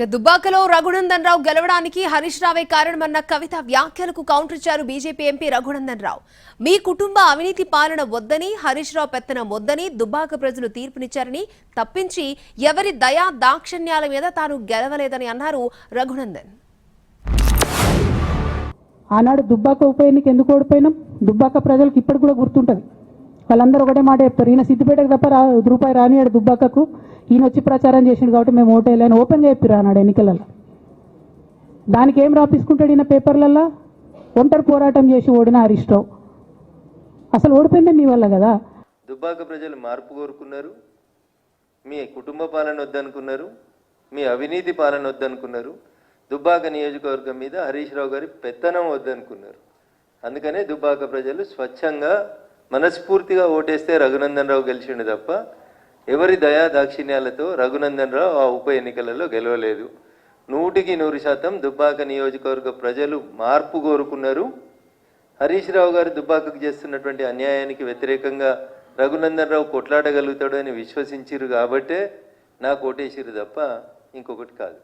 దుబ్బాకలో రఘునందన్ రావు గెలవడానికి హరీష్ రావే కారణమన్న కవిత వ్యాఖ్యలకు కౌంటర్ ఇచ్చారు బీజేపీ ఎంపీ రఘునందన్ రావు. మీ కుటుంబ అవినీతి పాలన వద్దని, హరీష్ రావు పెత్తనం వద్దని దుబ్బాక ప్రజలు తీర్పునిచ్చారని, తప్పించి ఎవరి దయా దాక్షిణ్యాల మీద తాను గెలవలేదని అన్నారు రఘునందన్. ఆనాడు దుబ్బాక ఉప ఎన్నిక ఎందుకు ఓడిపోయినాం? దుబ్బాక ప్రజలకు ఇప్పటికి కూడా గుర్తుంటుంది. వాళ్ళందరూ ఒకటే మాట చెప్తారు, ఈయన సిద్దిపేటకు తప్ప రూపాయి రానియాడు దుబ్బాకకు, ఈయన వచ్చి ప్రచారం చేసిండు కాబట్టి మేము ఓటేయాలని ఓపెన్గా చెప్పారు ఆనాడు ఎన్నికలలో. దానికి ఏం రాపించుకుంటాడు ఈయన పేపర్లల్లో? ఒంటరి పోరాటం చేసి ఓడిన హరీష్ రావు. అసలు ఓడిపోయింది నీ వల్ల కదా. దుబ్బాక ప్రజలు మార్పు కోరుకున్నారు, మీ కుటుంబ పాలన వద్దనుకున్నారు, మీ అవినీతి పాలన వద్దనుకున్నారు, దుబ్బాక నియోజకవర్గం మీద హరీష్ రావు గారి పెత్తనం వద్దనుకున్నారు. అందుకనే దుబ్బాక ప్రజలు స్వచ్ఛంగా మనస్ఫూర్తిగా ఓటేస్తే రఘునందన్ రావు గెలిచిండు తప్ప ఎవరి దయా దాక్షిణ్యాలతో రఘునందన్ రావు ఆ ఉప ఎన్నికలలో గెలవలేదు. 100% దుబ్బాక నియోజకవర్గ ప్రజలు మార్పు కోరుకున్నారు. హరీష్ రావు గారు దుబ్బాకకు చేస్తున్నటువంటి అన్యాయానికి వ్యతిరేకంగా రఘునందన్ రావు కొట్లాడగలుగుతాడు అని విశ్వసించారు కాబట్టే నాకు ఓటేసిరు తప్ప ఇంకొకటి కాదు.